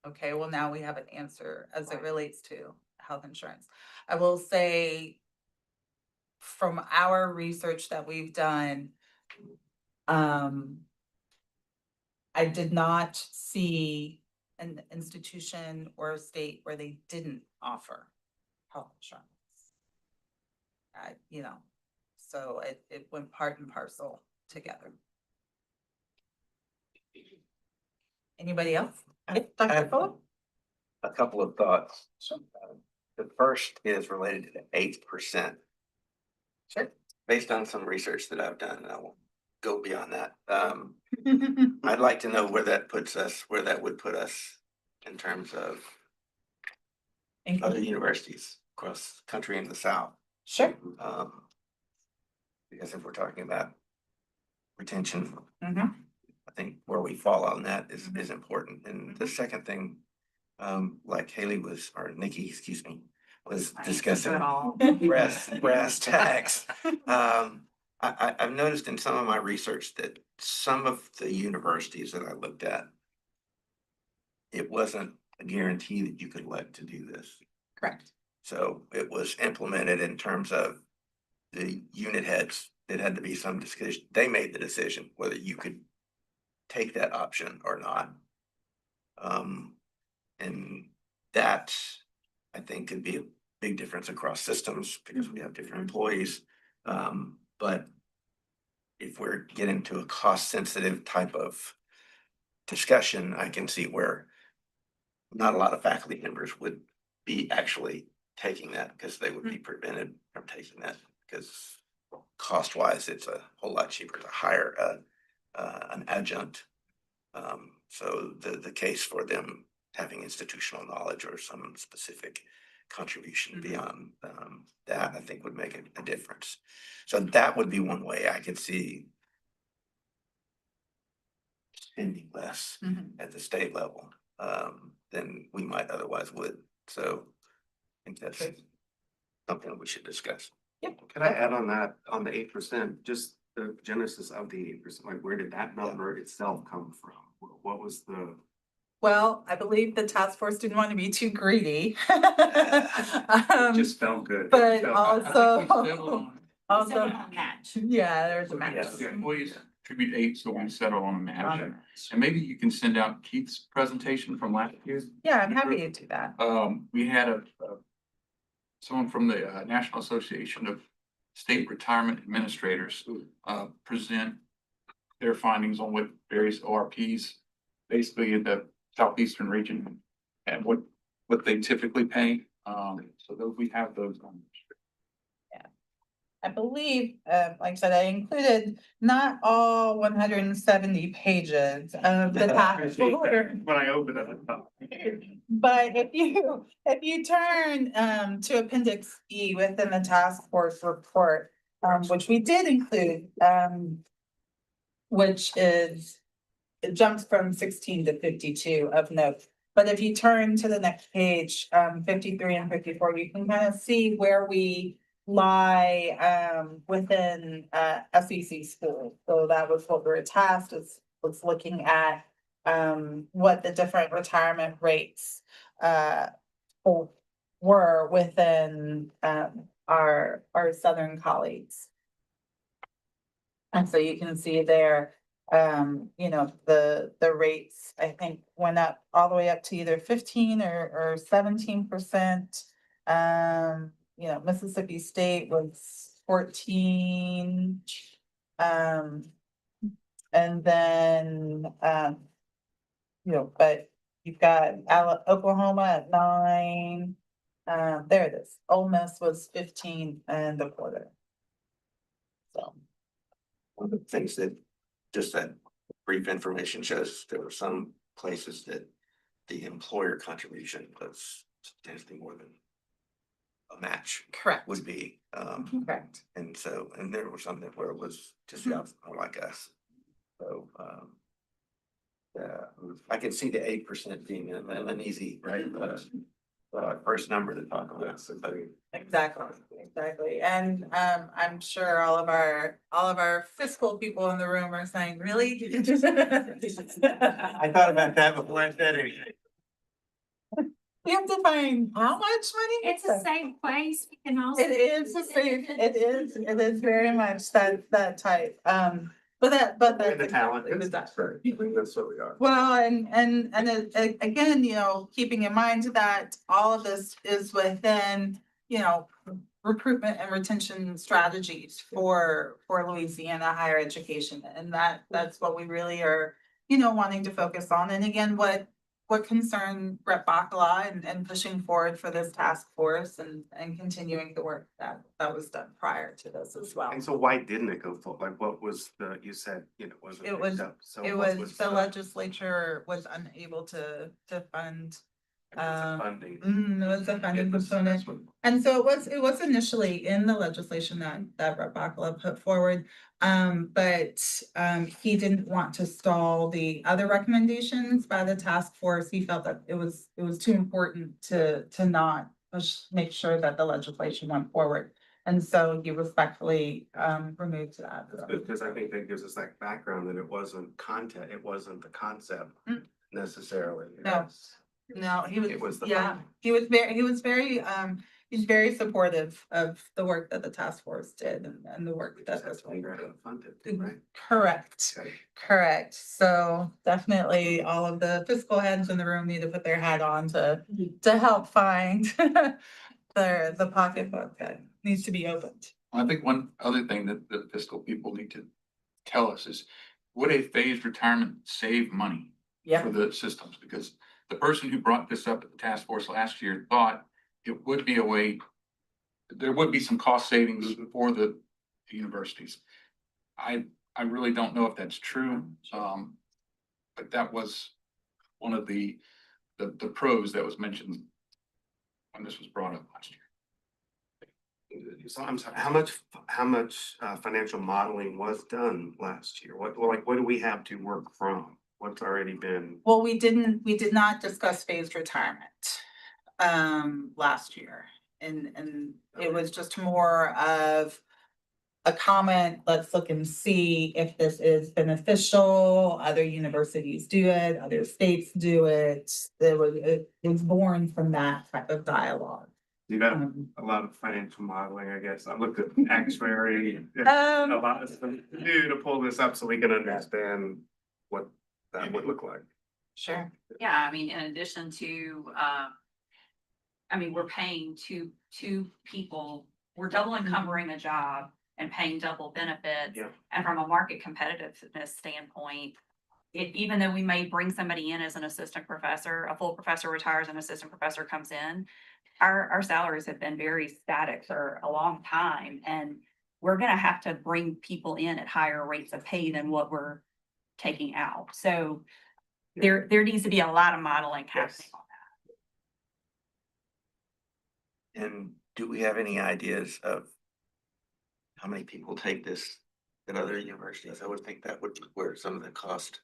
A: Okay, well, now we have an answer as it relates to health insurance. I will say from our research that we've done, I did not see an institution or a state where they didn't offer health insurance. So it went part and parcel together. Anybody else? Dr. Phillip?
D: A couple of thoughts. The first is related to the 8%.
A: Sure.
D: based on some research that I've done, and I won't go beyond that. I'd like to know where that puts us, where that would put us in terms of other universities across the country in the South.
A: Sure.
D: Because if we're talking about retention,
A: Mhm.
D: I think where we fall on that is important. And the second thing, like Haley was, or Nikki, excuse me, was discussing brass tacks. I've noticed in some of my research that some of the universities that I looked at, it wasn't a guarantee that you could elect to do this.
A: Correct.
D: So it was implemented in terms of the unit heads. It had to be some discussion. They made the decision whether you could take that option or not. And that, I think, could be a big difference across systems because we have different employees. But if we're getting to a cost sensitive type of discussion, I can see where not a lot of faculty members would be actually taking that because they would be prevented from taking that because cost wise, it's a whole lot cheaper to hire an adjunct. So the case for them having institutional knowledge or some specific contribution beyond that, I think would make a difference. So that would be one way I could see spending less at the state level than we might otherwise would. So I think that's something we should discuss.
E: Could I add on that, on the 8%, just the genesis of the 8%, like where did that number itself come from? What was the?
A: Well, I believe the task force didn't want to be too greedy.
E: It just felt good.
A: But
K: Settled
A: also,
O: match.
A: yeah, there's a match.
K: Yes, the employees contribute 8, so we settle on a match. And maybe you can send out Keith's presentation from last year.
A: Yeah, I'm happy to do that.
K: We had someone from the National Association of State Retirement Administrators present their findings on what various ORPs, basically in the southeastern region, and what they typically pay. So those, we have those numbers.
A: I believe, like I said, I included not all 170 pages of the task force.
E: When I opened it, I thought.
A: But if you turn to Appendix E within the task force report, which we did include, which is, it jumps from 16 to 52 of note. But if you turn to the next page, 53 and 54, you can kind of see where we lie within SEC schools. So that was what we were tasked, was looking at what the different retirement rates were within our Southern colleagues. And so you can see there, you know, the rates, I think, went up all the way up to either 15 or 17%. You know, Mississippi State was 14. And then, you know, but you've got Oklahoma at 9. There it is. Ole Miss was 15 and a quarter. So.
D: One of the things that just that brief information shows, there were some places that the employer contribution was substantially more than a match.
A: Correct.
D: Would be.
A: Correct.
D: And so, and there was some that where it was just the opposite, more like us. So, I can see the 8% being an easy, right? First number to talk about. So,
A: Exactly. And I'm sure all of our fiscal people in the room are saying, really?
D: I thought about that before I said anything.
A: We have to find how much money?
N: It's a safe place. We can also.
A: It is a safe, it is very much that type. But that's
E: The talent.
A: That's
E: what we are.
A: Well, and again, you know, keeping in mind that all of this is within, you know, recruitment and retention strategies for Louisiana higher education. And that's what we really are, you know, wanting to focus on. And again, what what concerned Rep. Bacala and pushing forward for this task force and continuing the work that was done prior to this as well.
E: And so why didn't it go full? Like, what was you said, wasn't
A: It
E: picked
A: was,
E: up. So
A: it
E: what
A: was, the legislature was unable to fund.
E: funding.
A: It was a funding component. And so it was initially in the legislation that Rep. Bacala put forward. But he didn't want to stall the other recommendations by the task force. He felt that it was too important to not make sure that the legislation went forward. And so he respectfully removed that.
E: Because I think that gives us that background that it wasn't content, it wasn't the concept necessarily.
A: No. No,
E: It was the funding.
A: he was he's very supportive of the work that the task force did and the work that
E: That's why you're funded, right?
A: Correct, correct. So definitely all of the fiscal heads in the room need to put their hat on to help find the pocketbook that needs to be opened.
K: I think one other thing that the fiscal people need to tell us is, would a phased retirement save money for the systems? Because the person who brought this up at the task force last year thought it would be a way, there would be some cost savings for the universities. I really don't know if that's true, but that was one of the pros that was mentioned when this was brought up last year.
E: So I'm sorry, how much financial modeling was done last year? What do we have to work from? What's already been?
A: Well, we did not discuss phased retirement last year. And it was just more of a comment, let's look and see if this is beneficial. Other universities do it, other states do it. It was born from that type of dialogue.
E: You got a lot of financial modeling, I guess. I looked at actuary, a lot of stuff to do to pull this up so we can understand what that would look like.
A: Sure.
S: Yeah, I mean, in addition to, we're paying two people, we're double encumbering a job and paying double benefits.
E: Yeah.
S: And from a market competitiveness standpoint, even though we may bring somebody in as an assistant professor, a full professor retires, an assistant professor comes in, our salaries have been very static for a long time, and we're gonna have to bring people in at higher rates of pay than what we're taking out. So there needs to be a lot of modeling happening on that.
D: And do we have any ideas of how many people take this at other universities? I would think that would be where some of the cost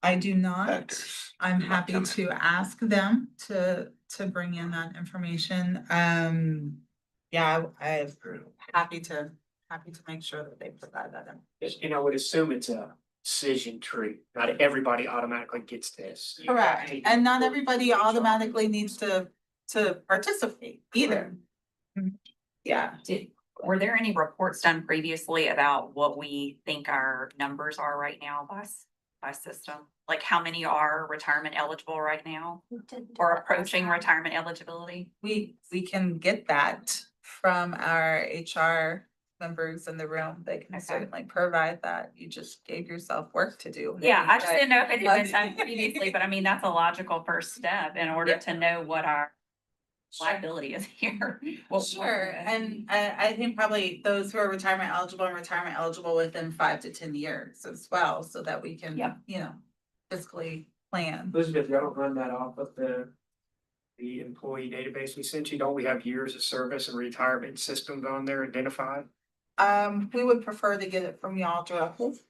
A: I do not.
D: factors.
A: I'm
D: might
A: happy
D: come in.
A: to ask them to bring in that information. Yeah, I'm happy to make sure that they provide that information.
G: And I would assume it's a decision tree. Not everybody automatically gets this. You
A: Correct,
G: have to-
A: and not everybody automatically needs to participate either. Yeah.
S: Were there any reports done previously about what we think our numbers are right now by system? Like how many are retirement eligible right now or approaching retirement eligibility?
A: We can get that from our HR members in the room. They can certainly provide that. You just gave yourself work to do.
S: Yeah, I just didn't know if it had been done previously, but I mean, that's a logical first step in order to know what our liability is here.
A: Sure, and I think probably those who are retirement eligible within 5 to 10 years as well, so that we can, fiscally plan.
G: Elizabeth, y'all don't run that off of the employee database we sent you? Don't we have years of service and retirement systems on there identified?
A: We would prefer to get it from y'all directly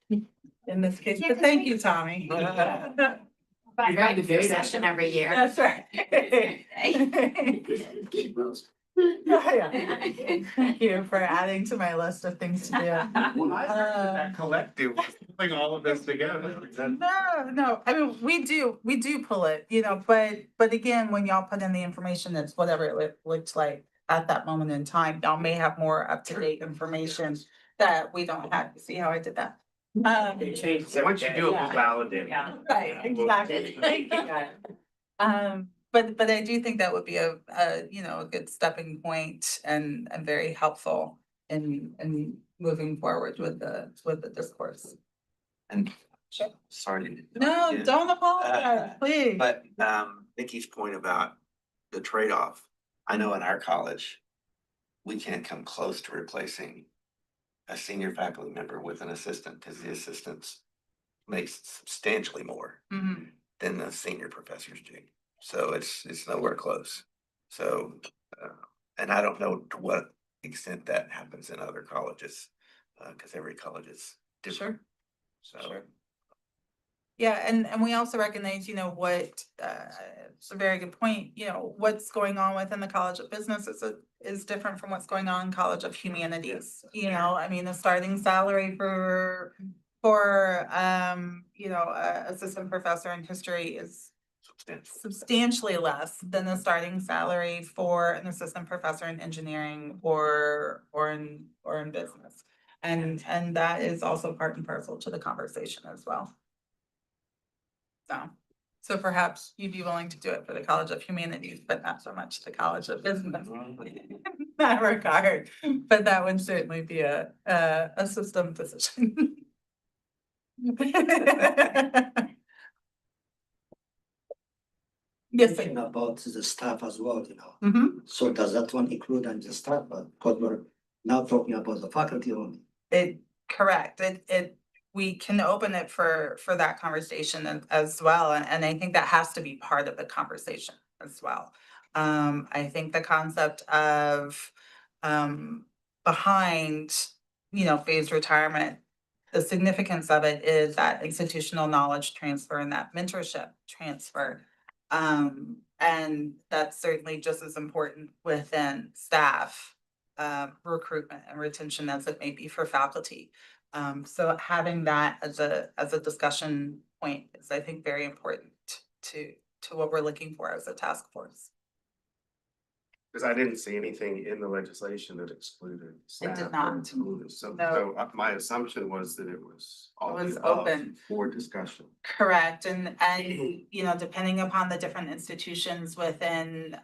A: in this case, but thank you, Tommy.
O: But right the session every year.
A: That's right. Thank you for adding to my list of things to do.
E: That collective, putting all of this together.
A: No, I mean, we do pull it, but again, when y'all put in the information, it's whatever it looks like at that moment in time. Y'all may have more up-to-date information that we don't have. See how I did that?
G: It changes every
E: Once you
G: day.
E: do it, we'll validate.
S: Yeah.
A: Right, exactly. Thank you. But I do think that would be a good stepping point and very helpful in moving forward with the discourse.
D: And Sorry. to
A: No,
D: interrupt again.
A: don't apologize, please.
D: But Nikki's point about the trade-off, I know in our college, we can't come close to replacing a senior faculty member with an assistant, because the assistants makes substantially more
A: Mhm.
D: than the senior professors do. So it's nowhere close. So, and I don't know to what extent that happens in other colleges, because every college is different. So.
A: Yeah, and we also recognize, you know, what, it's a very good point, you know, what's going on within the College of Business is different from what's going on in College of Humanities. You know, I mean, the starting salary for, you know, assistant professor in history is substantially less than the starting salary for an assistant professor in engineering or in business. And that is also part and parcel to the conversation as well. So perhaps you'd be willing to do it for the College of Humanities, but not so much the College of Business in that regard. But that would certainly be a system decision. Yes, sir.
M: About the staff as well, you know.
A: Mhm.
M: So does that one include on the staff, but because we're now talking about the faculty only?
A: Correct. We can open it for that conversation as well, and I think that has to be part of the conversation as well. I think the concept of behind, you know, phased retirement, the significance of it is that institutional knowledge transfer and that mentorship transfer. And that's certainly just as important within staff recruitment and retention as it may be for faculty. So having that as a discussion point is, I think, very important to what we're looking for as a task force.
E: Because I didn't see anything in the legislation that excluded.
A: It did
E: staff
A: not.
E: or included. So,
A: No.
E: my assumption was that it was. all
A: It was
E: the above
A: open.
E: For discussion.
A: Correct, and you know, depending upon the different institutions within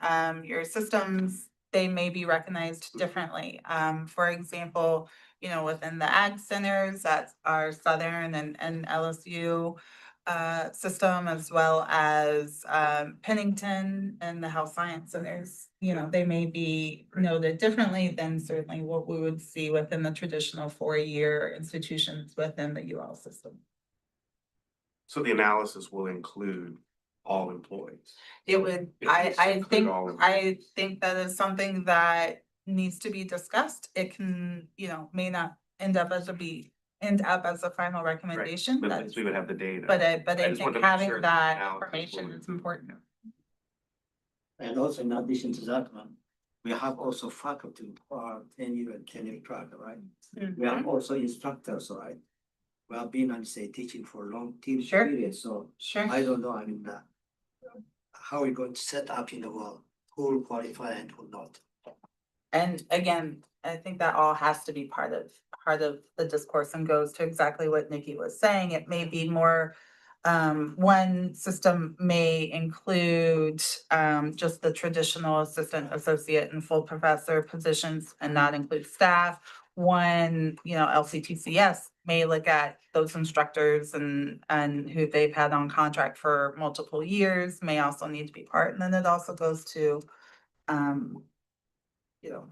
A: your systems, they may be recognized differently. For example, you know, within the ag centers, that's our Southern and LSU system, as well as Pennington and the health science centers. You know, they may be noted differently than certainly what we would see within the traditional 4-year institutions within the UL system.
E: So the analysis will include all employees.
A: It would, I think that is something that needs to be discussed. It can, you know, may not end up as a final recommendation.
E: But at least we would have the data.
A: But I
E: just wanted
A: think
E: to make
A: having
E: sure
A: that
E: analysis
A: information
E: will
A: is important.
M: And also in addition to that one, we have also faculty who are tenure and tenure track, right? We have also instructors, right? We have been on, say, teaching for a long period, so I don't know, I mean, how are we going to set up in the world, who will qualify and who not?
A: And again, I think that all has to be part of the discourse and goes to exactly what Nikki was saying. It may be more, one system may include just the traditional assistant, associate, and full professor positions and not include staff. One, you know, LCTCS may look at those instructors and who they've had on contract for multiple years may also need to be part. And then it also goes to, you know,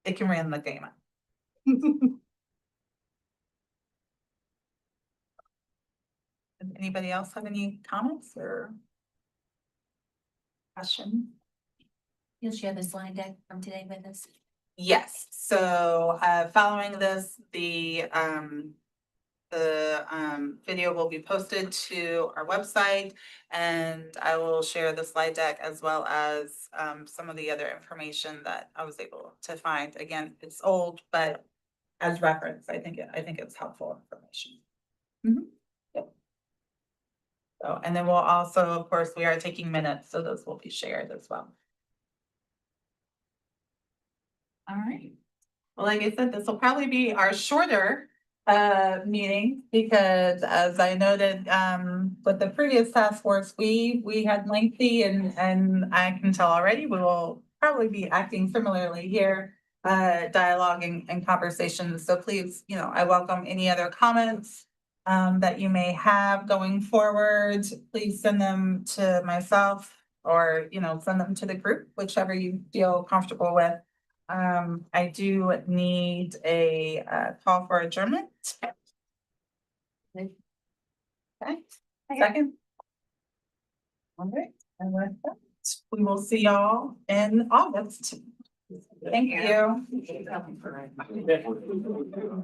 A: it can run the gamut. Anybody else have any comments or questions?
H: You'll share the slide deck from today with us.
A: Yes, so following this, the video will be posted to our website, and I will share the slide deck as well as some of the other information that I was able to find. Again, it's old, but as reference, I think it's helpful information. Yep. So, and then we'll also, of course, we are taking minutes, so those will be shared as well. All right. Well, like I said, this will probably be our shorter meeting because as I noted with the previous task force, we had lengthy and I can tell already we will probably be acting similarly here, dialoguing and conversations. So please, you know, I welcome any other comments that you may have going forward, please send them to myself or, send them to the group, whichever you feel comfortable with. I do need a call for adjournment. Okay, second. All right, and with that, we will see y'all in August. Thank you.